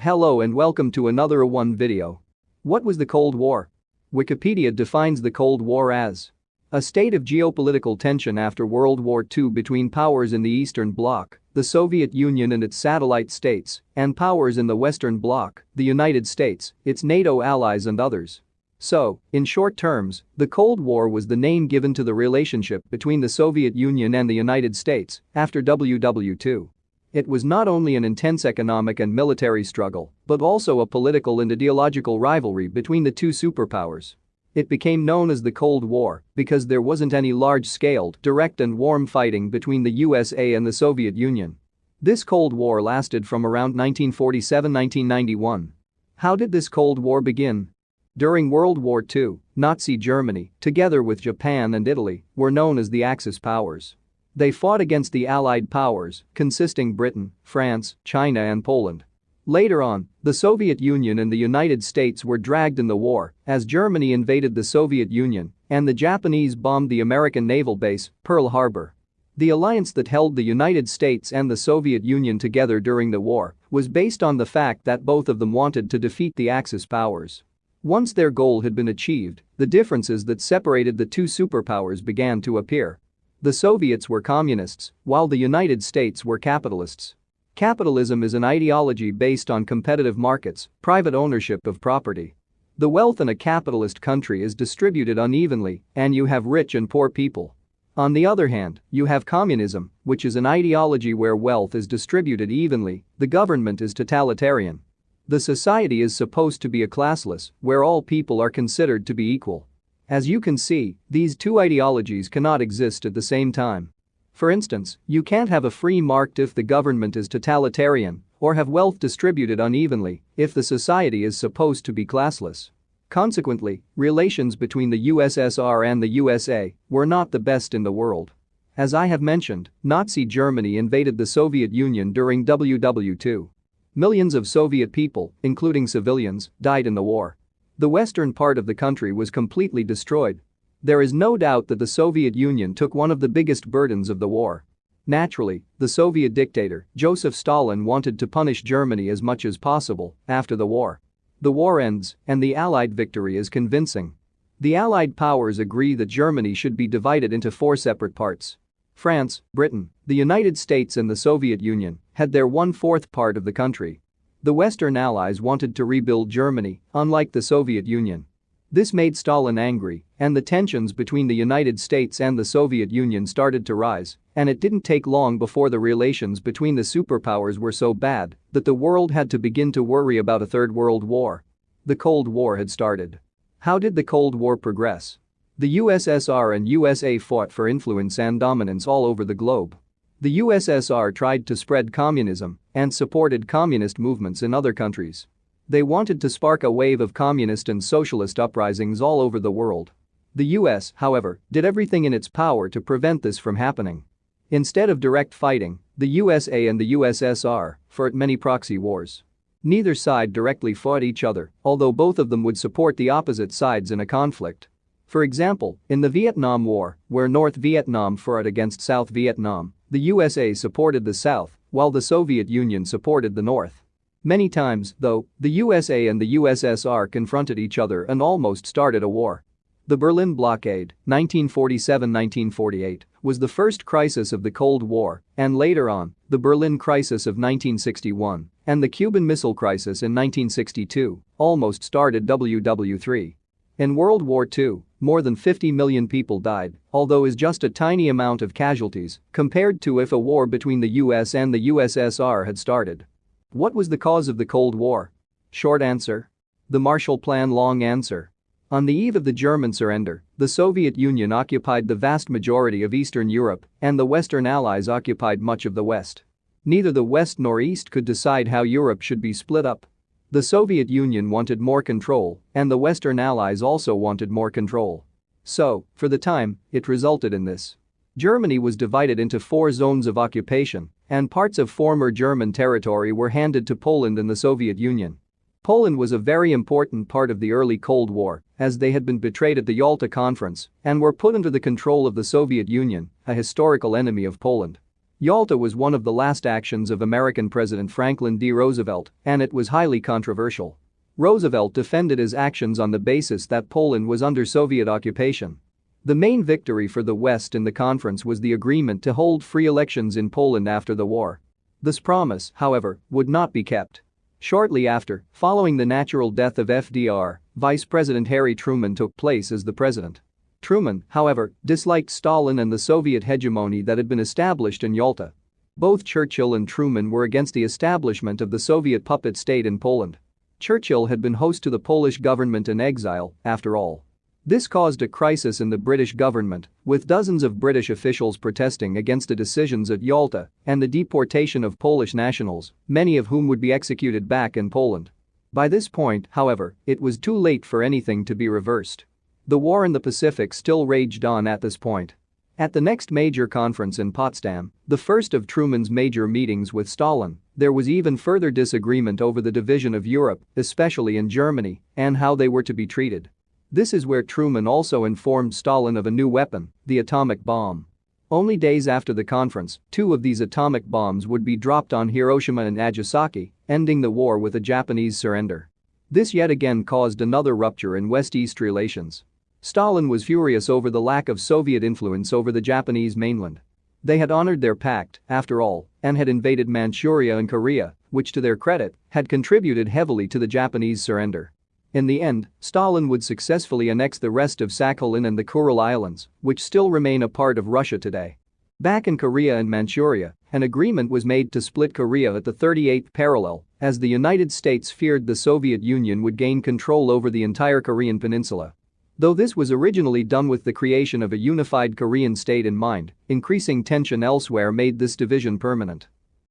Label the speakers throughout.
Speaker 1: Hello and welcome to another one video. What was the Cold War? Wikipedia defines the Cold War as a state of geopolitical tension after World War II between powers in the Eastern Bloc, the Soviet Union and its satellite states, and powers in the Western Bloc, the United States, its NATO allies and others. So, in short terms, the Cold War was the name given to the relationship between the Soviet Union and the United States after WW II. It was not only an intense economic and military struggle, but also a political and ideological rivalry between the two superpowers. It became known as the Cold War because there wasn't any large-scale, direct and warm fighting between the USA and the Soviet Union. This Cold War lasted from around 1947-1991. How did this Cold War begin? During World War II, Nazi Germany, together with Japan and Italy, were known as the Axis powers. They fought against the Allied powers, consisting Britain, France, China and Poland. Later on, the Soviet Union and the United States were dragged in the war as Germany invaded the Soviet Union and the Japanese bombed the American naval base, Pearl Harbor. The alliance that held the United States and the Soviet Union together during the war was based on the fact that both of them wanted to defeat the Axis powers. Once their goal had been achieved, the differences that separated the two superpowers began to appear. The Soviets were communists, while the United States were capitalists. Capitalism is an ideology based on competitive markets, private ownership of property. The wealth in a capitalist country is distributed unevenly, and you have rich and poor people. On the other hand, you have communism, which is an ideology where wealth is distributed evenly, the government is totalitarian. The society is supposed to be a classless, where all people are considered to be equal. As you can see, these two ideologies cannot exist at the same time. For instance, you can't have a free market if the government is totalitarian, or have wealth distributed unevenly if the society is supposed to be classless. Consequently, relations between the USSR and the USA were not the best in the world. As I have mentioned, Nazi Germany invaded the Soviet Union during WW II. Millions of Soviet people, including civilians, died in the war. The western part of the country was completely destroyed. There is no doubt that the Soviet Union took one of the biggest burdens of the war. Naturally, the Soviet dictator, Joseph Stalin, wanted to punish Germany as much as possible after the war. The war ends, and the Allied victory is convincing. The Allied powers agree that Germany should be divided into four separate parts. France, Britain, the United States and the Soviet Union had their 1/4 part of the country. The Western Allies wanted to rebuild Germany, unlike the Soviet Union. This made Stalin angry, and the tensions between the United States and the Soviet Union started to rise, and it didn't take long before the relations between the superpowers were so bad that the world had to begin to worry about a third world war. The Cold War had started. How did the Cold War progress? The USSR and USA fought for influence and dominance all over the globe. The USSR tried to spread communism and supported communist movements in other countries. They wanted to spark a wave of communist and socialist uprisings all over the world. The US, however, did everything in its power to prevent this from happening. Instead of direct fighting, the USA and the USSR fought many proxy wars. Neither side directly fought each other, although both of them would support the opposite sides in a conflict. For example, in the Vietnam War, where North Vietnam fought against South Vietnam, the USA supported the South, while the Soviet Union supported the North. Many times, though, the USA and the USSR confronted each other and almost started a war. The Berlin Blockade, 1947-1948, was the first crisis of the Cold War, and later on, the Berlin Crisis of 1961 and the Cuban Missile Crisis in 1962 almost started WW III. In World War II, more than 50 million people died, although is just a tiny amount of casualties compared to if a war between the US and the USSR had started. What was the cause of the Cold War? Short answer: the Marshall Plan. Long answer: on the eve of the German surrender, the Soviet Union occupied the vast majority of Eastern Europe, and the Western Allies occupied much of the West. Neither the West nor East could decide how Europe should be split up. The Soviet Union wanted more control, and the Western Allies also wanted more control. So, for the time, it resulted in this. Germany was divided into 4 zones of occupation, and parts of former German territory were handed to Poland and the Soviet Union. Poland was a very important part of the early Cold War, as they had been betrayed at the Yalta Conference and were put under the control of the Soviet Union, a historical enemy of Poland. Yalta was one of the last actions of American President Franklin D. Roosevelt, and it was highly controversial. Roosevelt defended his actions on the basis that Poland was under Soviet occupation. The main victory for the West in the conference was the agreement to hold free elections in Poland after the war. This promise, however, would not be kept. Shortly after, following the natural death of FDR, Vice President Harry Truman took place as the president. Truman, however, disliked Stalin and the Soviet hegemony that had been established in Yalta. Both Churchill and Truman were against the establishment of the Soviet puppet state in Poland. Churchill had been host to the Polish government in exile, after all. This caused a crisis in the British government, with dozens of British officials protesting against the decisions at Yalta and the deportation of Polish nationals, many of whom would be executed back in Poland. By this point, however, it was too late for anything to be reversed. The war in the Pacific still raged on at this point. At the next major conference in Potsdam, the first of Truman's major meetings with Stalin, there was even further disagreement over the division of Europe, especially in Germany, and how they were to be treated. This is where Truman also informed Stalin of a new weapon, the atomic bomb. Only days after the conference, 2 of these atomic bombs would be dropped on Hiroshima and Nagasaki, ending the war with a Japanese surrender. This yet again caused another rupture in West-East relations. Stalin was furious over the lack of Soviet influence over the Japanese mainland. They had honored their pact, after all, and had invaded Manchuria and Korea, which to their credit, had contributed heavily to the Japanese surrender. In the end, Stalin would successfully annex the rest of Sakhalin and the Kuril Islands, which still remain a part of Russia today. Back in Korea and Manchuria, an agreement was made to split Korea at the 38th parallel, as the United States feared the Soviet Union would gain control over the entire Korean peninsula. Though this was originally done with the creation of a unified Korean state in mind, increasing tension elsewhere made this division permanent.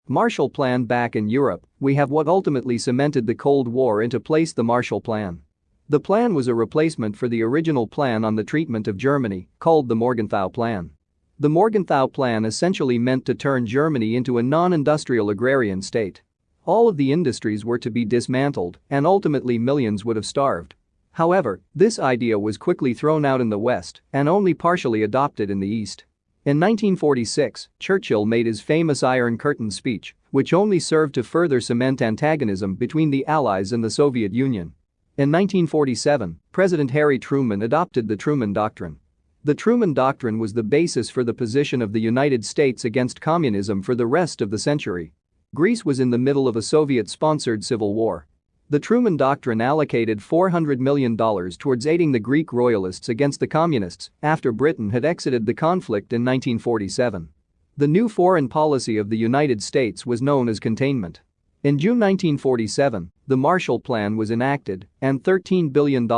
Speaker 1: Marshall Plan. Back in Europe, we have what ultimately cemented the Cold War into place: the Marshall Plan. The plan was a replacement for the original plan on the treatment of Germany, called the Morgenthau Plan. The Morgenthau Plan essentially meant to turn Germany into a non-industrial agrarian state. All of the industries were to be dismantled, and ultimately millions would have starved. However, this idea was quickly thrown out in the West and only partially adopted in the East. In 1946, Churchill made his famous Iron Curtain speech, which only served to further cement antagonism between the Allies and the Soviet Union. In 1947, President Harry Truman adopted the Truman Doctrine. The Truman Doctrine was the basis for the position of the United States against communism for the rest of the century. Greece was in the middle of a Soviet-sponsored civil war. The Truman Doctrine allocated $400 million towards aiding the Greek royalists against the communists after Britain had exited the conflict in 1947. The new foreign policy of the United States was known as containment. In June 1947, the Marshall Plan was enacted, and $13 billion,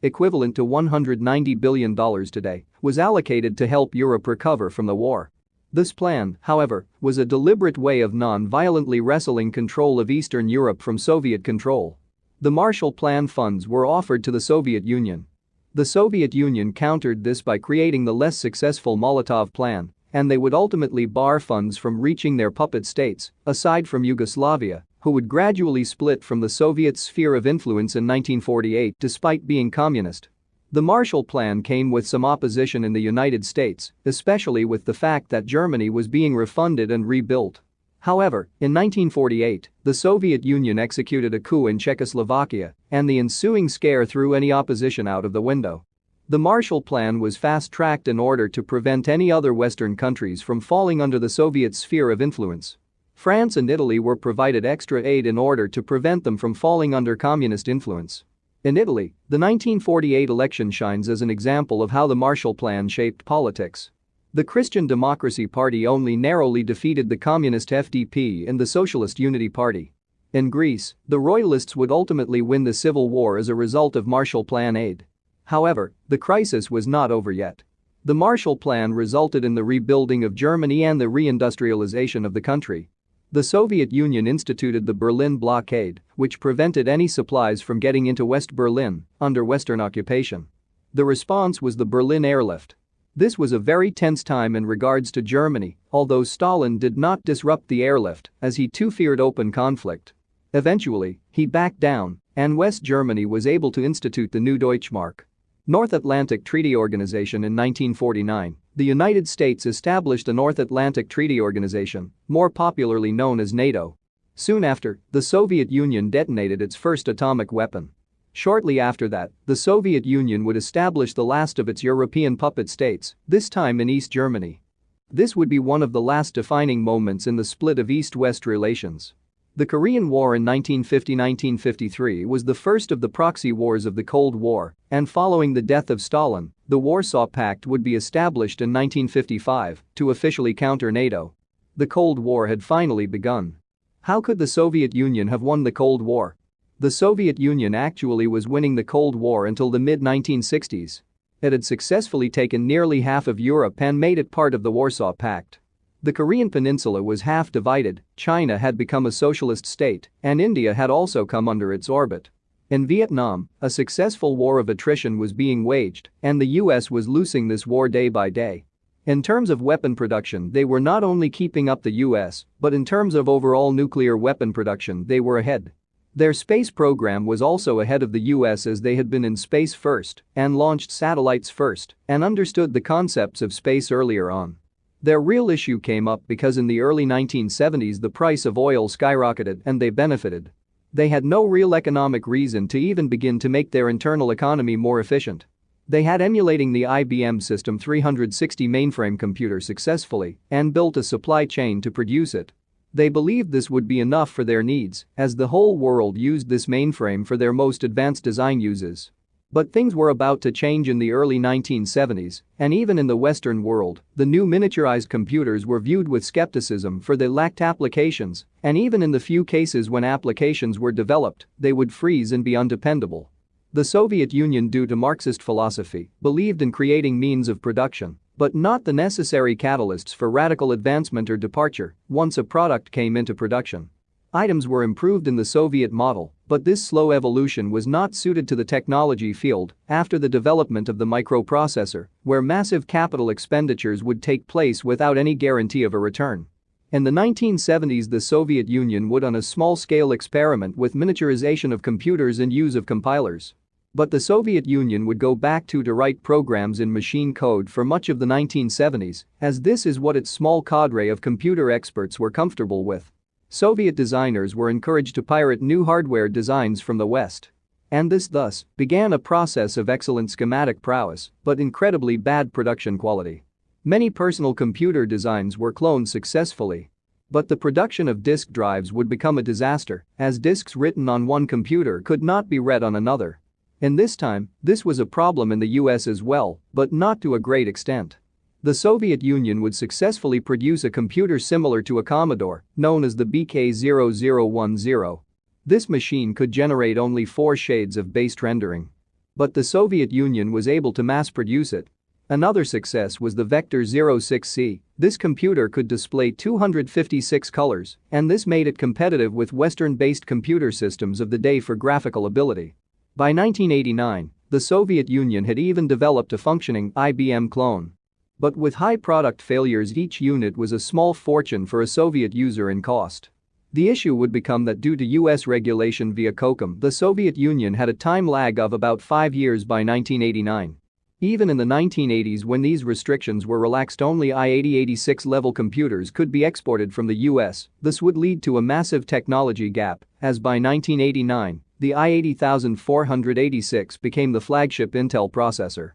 Speaker 1: equivalent to $190 billion today, was allocated to help Europe recover from the war. This plan, however, was a deliberate way of non-violently wresting control of Eastern Europe from Soviet control. The Marshall Plan funds were offered to the Soviet Union. The Soviet Union countered this by creating the less successful Molotov Plan, and they would ultimately bar funds from reaching their puppet states, aside from Yugoslavia, who would gradually split from the Soviet sphere of influence in 1948 despite being communist. The Marshall Plan came with some opposition in the United States, especially with the fact that Germany was being refunded and rebuilt. However, in 1948, the Soviet Union executed a coup in Czechoslovakia, and the ensuing scare threw any opposition out of the window. The Marshall Plan was fast-tracked in order to prevent any other Western countries from falling under the Soviet sphere of influence. France and Italy were provided extra aid in order to prevent them from falling under communist influence. In Italy, the 1948 election shines as an example of how the Marshall Plan shaped politics. The Christian Democracy Party only narrowly defeated the communist FDP and the Socialist Unity Party. In Greece, the Royalists would ultimately win the civil war as a result of Marshall Plan aid. However, the crisis was not over yet. The Marshall Plan resulted in the rebuilding of Germany and the reindustrialization of the country. The Soviet Union instituted the Berlin Blockade, which prevented any supplies from getting into West Berlin under Western occupation. The response was the Berlin Airlift. This was a very tense time in regards to Germany, although Stalin did not disrupt the airlift as he too feared open conflict. Eventually, he backed down, and West Germany was able to institute the new Deutschmark. North Atlantic Treaty Organization in 1949, The United States established the North Atlantic Treaty Organization, more popularly known as NATO. Soon after, the Soviet Union detonated its first atomic weapon. Shortly after that, the Soviet Union would establish the last of its European puppet states, this time in East Germany. This would be one of the last defining moments in the split of East-West relations. The Korean War in 1950-1953 was the first of the proxy wars of the Cold War, and following the death of Stalin, the Warsaw Pact would be established in 1955 to officially counter NATO. The Cold War had finally begun. How could the Soviet Union have won the Cold War? The Soviet Union actually was winning the Cold War until the mid-1960s. It had successfully taken nearly half of Europe and made it part of the Warsaw Pact. The Korean peninsula was half divided, China had become a socialist state, and India had also come under its orbit. In Vietnam, a successful war of attrition was being waged, and the US was losing this war day by day. In terms of weapon production, they were not only keeping up the US, but in terms of overall nuclear weapon production, they were ahead. Their space program was also ahead of the US as they had been in space first and launched satellites first and understood the concepts of space earlier on. Their real issue came up because in the early 1970s the price of oil skyrocketed and they benefited. They had no real economic reason to even begin to make their internal economy more efficient. They had emulating the IBM System 360 mainframe computer successfully and built a supply chain to produce it. They believed this would be enough for their needs as the whole world used this mainframe for their most advanced design uses. But things were about to change in the early 1970s, and even in the Western world, the new miniaturized computers were viewed with skepticism for they lacked applications, and even in the few cases when applications were developed, they would freeze and be undependable. The Soviet Union, due to Marxist philosophy, believed in creating means of production, but not the necessary catalysts for radical advancement or departure once a product came into production. Items were improved in the Soviet model, but this slow evolution was not suited to the technology field after the development of the microprocessor, where massive capital expenditures would take place without any guarantee of a return. In the 1970s, the Soviet Union would on a small-scale experiment with miniaturization of computers and use of compilers. But the Soviet Union would go back to write programs in machine code for much of the 1970s, as this is what its small cadre of computer experts were comfortable with. Soviet designers were encouraged to pirate new hardware designs from the West. And this thus began a process of excellent schematic prowess but incredibly bad production quality. Many personal computer designs were cloned successfully. But the production of disk drives would become a disaster, as disks written on one computer could not be read on another. In this time, this was a problem in the US as well, but not to a great extent. The Soviet Union would successfully produce a computer similar to a Commodore, known as the BK0010. This machine could generate only 4 shades of based rendering. But the Soviet Union was able to mass produce it. Another success was the Vector 06C. This computer could display 256 colors, and this made it competitive with Western-based computer systems of the day for graphical ability. By 1989, the Soviet Union had even developed a functioning IBM clone. But with high product failures, each unit was a small fortune for a Soviet user in cost. The issue would become that due to US regulation via COCOM, the Soviet Union had a time lag of about 5 years by 1989. Even in the 1980s, when these restrictions were relaxed, only i-8086 level computers could be exported from the US. This would lead to a massive technology gap, as by 1989, the i-80486 became the flagship Intel processor.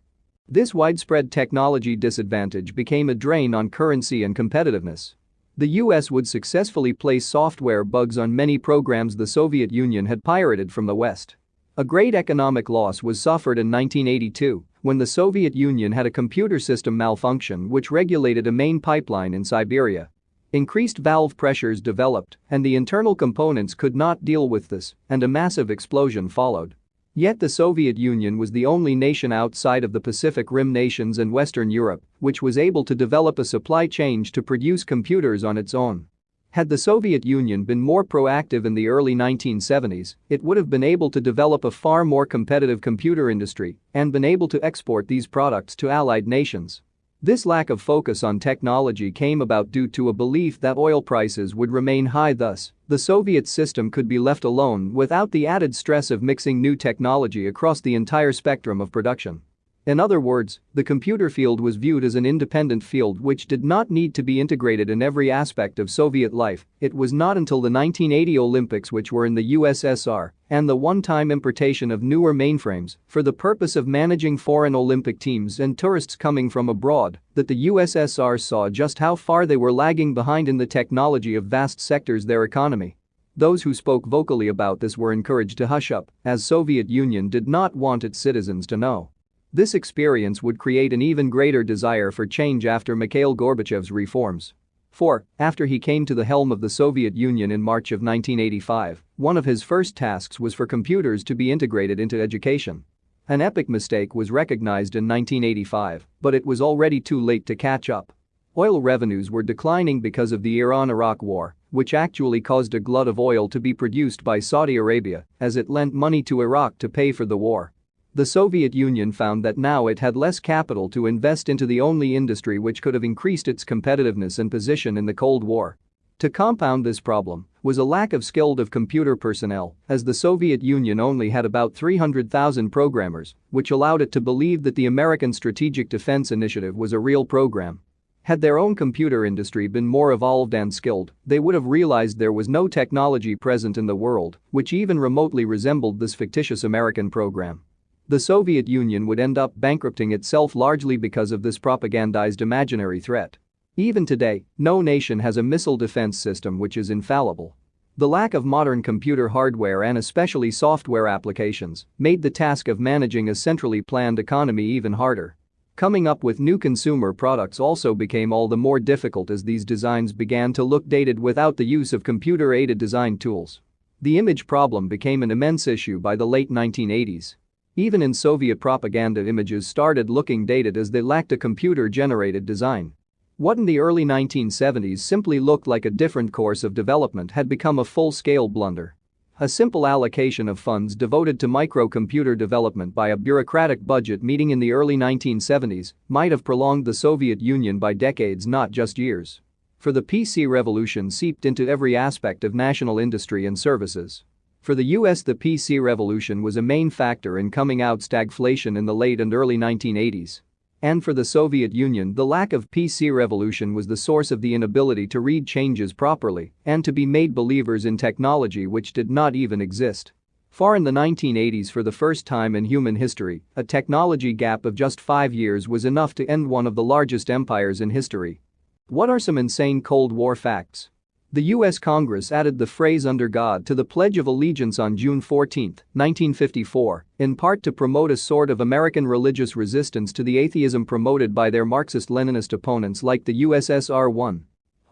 Speaker 1: This widespread technology disadvantage became a drain on currency and competitiveness. The US would successfully place software bugs on many programs the Soviet Union had pirated from the West. A great economic loss was suffered in 1982 when the Soviet Union had a computer system malfunction which regulated a main pipeline in Siberia. Increased valve pressures developed, and the internal components could not deal with this, and a massive explosion followed. Yet the Soviet Union was the only nation outside of the Pacific Rim nations and Western Europe which was able to develop a supply chain to produce computers on its own. Had the Soviet Union been more proactive in the early 1970s, it would have been able to develop a far more competitive computer industry and been able to export these products to allied nations. This lack of focus on technology came about due to a belief that oil prices would remain high, thus, the Soviet system could be left alone without the added stress of mixing new technology across the entire spectrum of production. In other words, the computer field was viewed as an independent field which did not need to be integrated in every aspect of Soviet life. It was not until the 1980 Olympics, which were in the USSR, and the one-time importation of newer mainframes for the purpose of managing foreign Olympic teams and tourists coming from abroad, that the USSR saw just how far they were lagging behind in the technology of vast sectors their economy. Those who spoke vocally about this were encouraged to hush up, as Soviet Union did not want its citizens to know. This experience would create an even greater desire for change after Mikhail Gorbachev's reforms. For, after he came to the helm of the Soviet Union in March of 1985, one of his first tasks was for computers to be integrated into education. An epic mistake was recognized in 1985, but it was already too late to catch up. Oil revenues were declining because of the Iran-Iraq war, which actually caused a glut of oil to be produced by Saudi Arabia as it lent money to Iraq to pay for the war. The Soviet Union found that now it had less capital to invest into the only industry which could have increased its competitiveness and position in the Cold War. To compound this problem was a lack of skilled computer personnel, as the Soviet Union only had about 300,000 programmers, which allowed it to believe that the American Strategic Defense Initiative was a real program. Had their own computer industry been more evolved and skilled, they would have realized there was no technology present in the world which even remotely resembled this fictitious American program. The Soviet Union would end up bankrupting itself largely because of this propagandized imaginary threat. Even today, no nation has a missile defense system which is infallible. The lack of modern computer hardware and especially software applications made the task of managing a centrally planned economy even harder. Coming up with new consumer products also became all the more difficult as these designs began to look dated without the use of computer-aided design tools. The image problem became an immense issue by the late 1980s. Even in Soviet propaganda, images started looking dated as they lacked a computer-generated design. What in the early 1970s simply looked like a different course of development had become a full-scale blunder. A simple allocation of funds devoted to microcomputer development by a bureaucratic budget meeting in the early 1970s might have prolonged the Soviet Union by decades, not just years. For the PC revolution seeped into every aspect of national industry and services. For the US, the PC revolution was a main factor in coming out stagflation in the late and early 1980s. And for the Soviet Union, the lack of PC revolution was the source of the inability to read changes properly and to be made believers in technology which did not even exist. For in the 1980s, for the first time in human history, a technology gap of just 5 years was enough to end one of the largest empires in history. What are some insane Cold War facts? The U.S. Congress added the phrase "under God" to the Pledge of Allegiance on June 14, 1954, in part to promote a sort of American religious resistance to the atheism promoted by their Marxist-Leninist opponents like the USSR.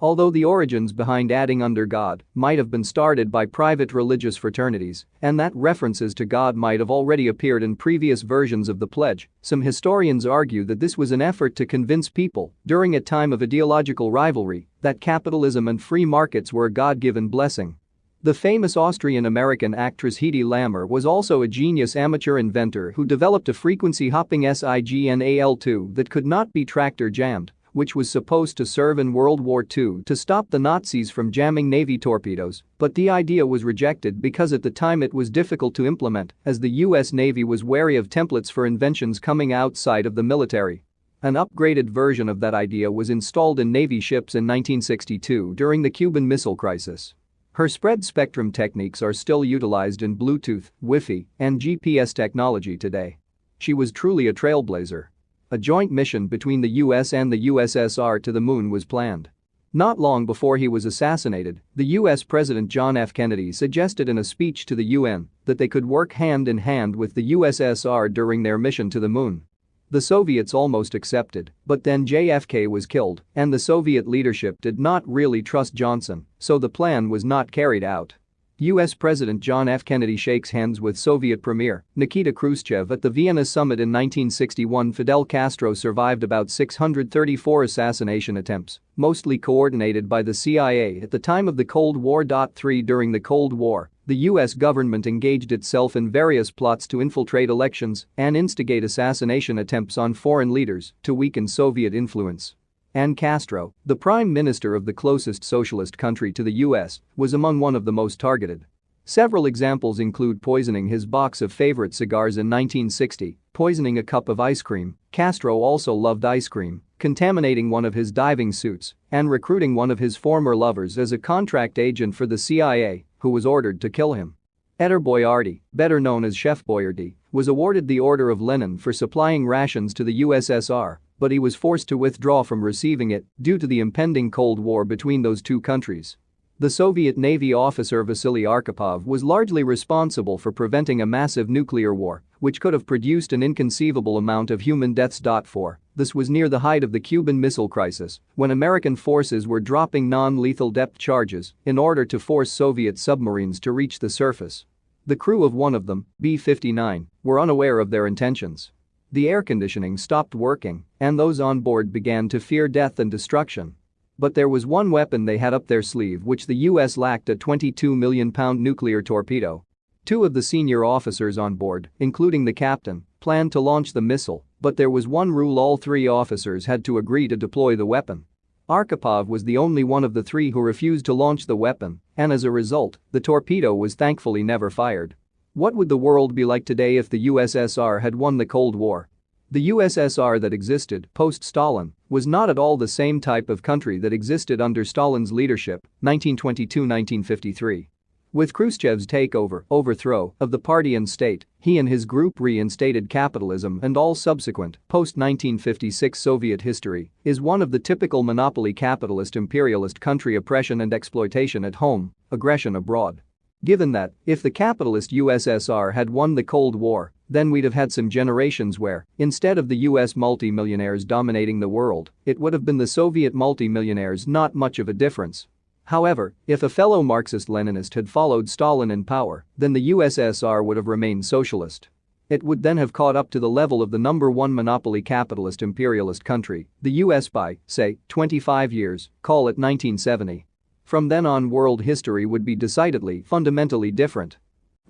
Speaker 1: Although the origins behind adding "under God" might have been started by private religious fraternities, and that references to God might have already appeared in previous versions of the pledge, some historians argue that this was an effort to convince people, during a time of ideological rivalry, that capitalism and free markets were a God-given blessing. The famous Austrian-American actress Hedy Lamarr was also a genius amateur inventor who developed a frequency-hopping signal that could not be tracked or jammed, which was supposed to serve in World War II to stop the Nazis from jamming Navy torpedoes, but the idea was rejected because at the time it was difficult to implement, as the US Navy was wary of templates for inventions coming outside of the military. An upgraded version of that idea was installed in Navy ships in 1962 during the Cuban Missile Crisis. Her spread spectrum techniques are still utilized in Bluetooth, Wi-Fi, and GPS technology today. She was truly a trailblazer. A joint mission between the US and the USSR to the moon was planned. Not long before he was assassinated, the US President John F. Kennedy suggested in a speech to the UN that they could work hand in hand with the USSR during their mission to the moon. The Soviets almost accepted, but then JFK was killed, and the Soviet leadership did not really trust Johnson, so the plan was not carried out. US President John F. Kennedy shakes hands with Soviet Premier Nikita Khrushchev at the Vienna summit in 1961. Fidel Castro survived about 634 assassination attempts, mostly coordinated by the CIA at the time of the Cold War. During the Cold War, the US government engaged itself in various plots to infiltrate elections and instigate assassination attempts on foreign leaders to weaken Soviet influence. And Castro, the prime minister of the closest socialist country to the US, was among one of the most targeted. Several examples include poisoning his box of favorite cigars in 1960, poisoning a cup of ice cream. Castro also loved ice cream, contaminating one of his diving suits, and recruiting one of his former lovers as a contract agent for the CIA, who was ordered to kill him. Eder Boyardi, better known as Chef Boyardee, was awarded the Order of Lenin for supplying rations to the USSR, but he was forced to withdraw from receiving it due to the impending Cold War between those two countries. The Soviet Navy officer Vasily Arkhipov was largely responsible for preventing a massive nuclear war, which could have produced an inconceivable amount of human deaths. This was near the height of the Cuban Missile Crisis, when American forces were dropping non-lethal depth charges in order to force Soviet submarines to reach the surface. The crew of one of them, B-59, were unaware of their intentions. The air conditioning stopped working, and those on board began to fear death and destruction. But there was one weapon they had up their sleeve which the US lacked: a 22 million pound nuclear torpedo. Two of the senior officers on board, including the captain, planned to launch the missile, but there was one rule: all three officers had to agree to deploy the weapon. Arkhipov was the only one of the three who refused to launch the weapon, and as a result, the torpedo was thankfully never fired. What would the world be like today if the USSR had won the Cold War? The USSR that existed post-Stalin was not at all the same type of country that existed under Stalin's leadership, 1922-1953. With Khrushchev's overthrow of the party and state, he and his group reinstated capitalism, and all subsequent post-1956 Soviet history is one of the typical monopoly capitalist imperialist country: oppression and exploitation at home, aggression abroad. Given that, if the capitalist USSR had won the Cold War, then we'd have had some generations where, instead of the US multimillionaires dominating the world, it would have been the Soviet multimillionaires. Not much of a difference. However, if a fellow Marxist-Leninist had followed Stalin in power, then the USSR would have remained socialist. It would then have caught up to the level of the number one monopoly capitalist imperialist country, the US, by, say, 25 years, call it 1970. From then on, world history would be decidedly, fundamentally different.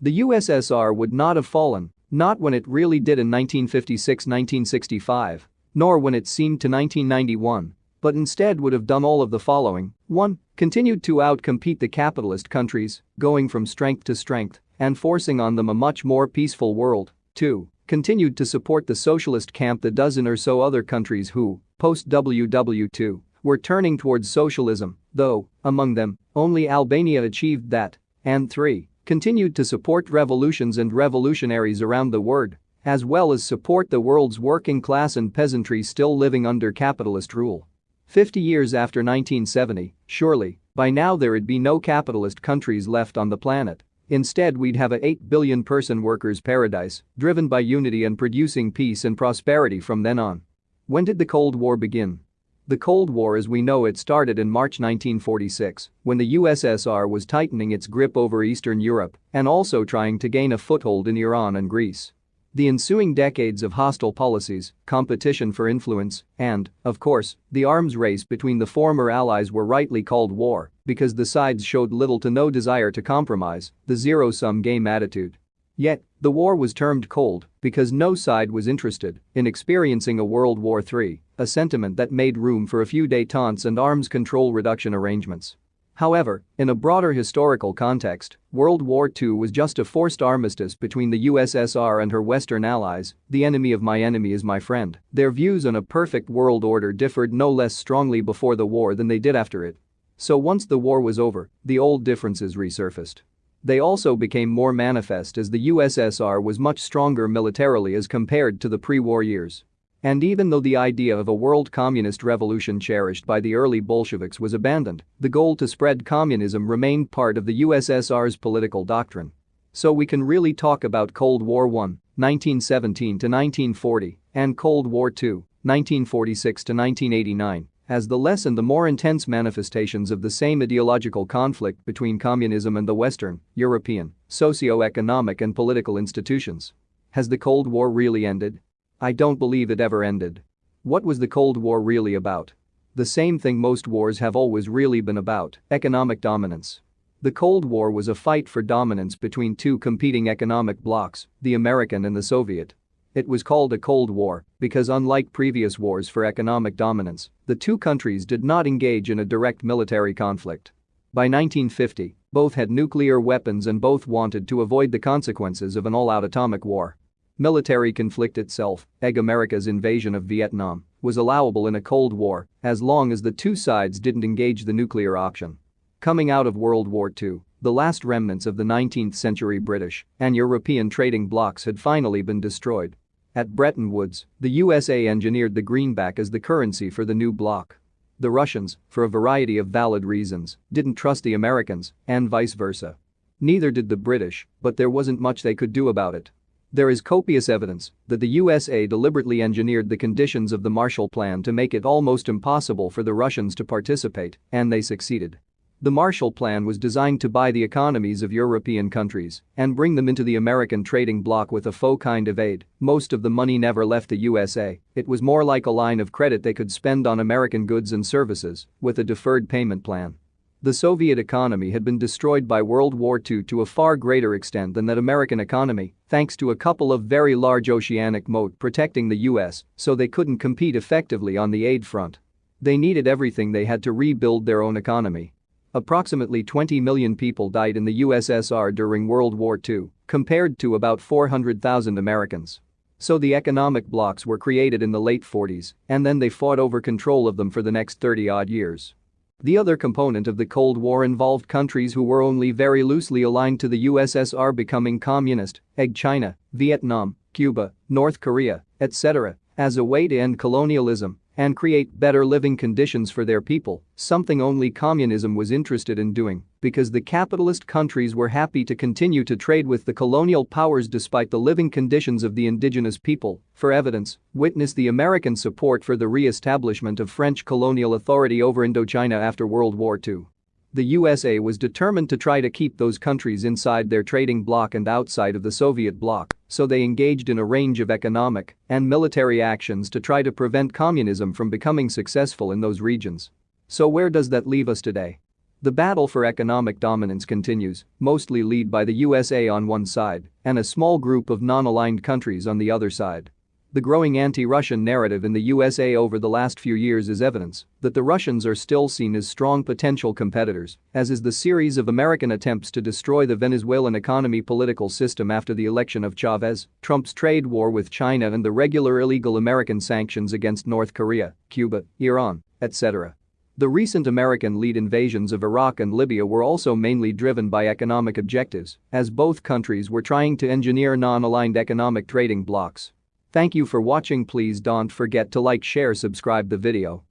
Speaker 1: The USSR would not have fallen, not when it really did in 1956-1965, nor when it seemed to 1991, but instead would have done all of the following: 1. Continued to outcompete the capitalist countries, going from strength to strength and forcing on them a much more peaceful world. 2. Continued to support the socialist camp, the dozen or so other countries who, post-WW2, were turning towards socialism, though, among them, only Albania achieved that. And 3. Continued to support revolutions and revolutionaries around the world, as well as support the world's working class and peasantry still living under capitalist rule. 50 years after 1970, surely, by now there'd be no capitalist countries left on the planet. Instead, we'd have a 8 billion person workers' paradise, driven by unity and producing peace and prosperity from then on. When did the Cold War begin? The Cold War as we know it started in March 1946, when the USSR was tightening its grip over Eastern Europe and also trying to gain a foothold in Iran and Greece. The ensuing decades of hostile policies, competition for influence, and, of course, the arms race between the former allies were rightly called war because the sides showed little to no desire to compromise, the zero-sum game attitude. Yet, the war was termed cold because no side was interested in experiencing a World War III, a sentiment that made room for a few détentes and arms control reduction arrangements. However, in a broader historical context, World War II was just a forced armistice between the USSR and her Western allies. The enemy of my enemy is my friend. Their views on a perfect world order differed no less strongly before the war than they did after it. So once the war was over, the old differences resurfaced. They also became more manifest as the USSR was much stronger militarily as compared to the pre-war years. And even though the idea of a world communist revolution cherished by the early Bolsheviks was abandoned, the goal to spread communism remained part of the USSR's political doctrine. So we can really talk about Cold War I, 1917 to 1940, and Cold War II, 1946 to 1989, as the less and the more intense manifestations of the same ideological conflict between communism and the Western, European, socio-economic and political institutions. Has the Cold War really ended? I don't believe it ever ended. What was the Cold War really about? The same thing most wars have always really been about: economic dominance. The Cold War was a fight for dominance between two competing economic blocs, the American and the Soviet. It was called a Cold War because, unlike previous wars for economic dominance, the two countries did not engage in a direct military conflict. By 1950, Both had nuclear weapons and both wanted to avoid the consequences of an all-out atomic war. Military conflict itself, America's invasion of Vietnam, was allowable in a Cold War as long as the two sides didn't engage the nuclear option. Coming out of World War II, the last remnants of the 19th century British and European trading blocs had finally been destroyed. At Bretton Woods, the USA engineered the greenback as the currency for the new bloc. The Russians, for a variety of valid reasons, didn't trust the Americans, and vice versa. Neither did the British, but there wasn't much they could do about it. There is copious evidence that the USA deliberately engineered the conditions of the Marshall Plan to make it almost impossible for the Russians to participate, and they succeeded. The Marshall Plan was designed to buy the economies of European countries and bring them into the American trading bloc with a faux kind of aid. Most of the money never left the USA, it was more like a line of credit they could spend on American goods and services, with a deferred payment plan. The Soviet economy had been destroyed by World War II to a far greater extent than that American economy, thanks to a couple of very large oceanic moat protecting the US, so they couldn't compete effectively on the aid front. They needed everything they had to rebuild their own economy. Approximately 20 million people died in the USSR during World War II, compared to about 400,000 Americans. So the economic blocs were created in the late 40s, and then they fought over control of them for the next 30-odd years. The other component of the Cold War involved countries who were only very loosely aligned to the USSR becoming communist, e.g. China, Vietnam, Cuba, North Korea, etc., as a way to end colonialism and create better living conditions for their people, something only communism was interested in doing, because the capitalist countries were happy to continue to trade with the colonial powers despite the living conditions of the indigenous people. For evidence, witness the American support for the re-establishment of French colonial authority over Indochina after World War II. The USA was determined to try to keep those countries inside their trading bloc and outside of the Soviet bloc, so they engaged in a range of economic and military actions to try to prevent communism from becoming successful in those regions. So where does that leave us today? The battle for economic dominance continues, mostly led by the USA on one side and a small group of non-aligned countries on the other side. The growing anti-Russian narrative in the USA over the last few years is evidence that the Russians are still seen as strong potential competitors, as is the series of American attempts to destroy the Venezuelan economy political system after the election of Chavez, Trump's trade war with China and the regular illegal American sanctions against North Korea, Cuba, Iran, etc. The recent American-led invasions of Iraq and Libya were also mainly driven by economic objectives, as both countries were trying to engineer non-aligned economic trading blocs. Thank you for watching. Please don't forget to like, share, subscribe the video.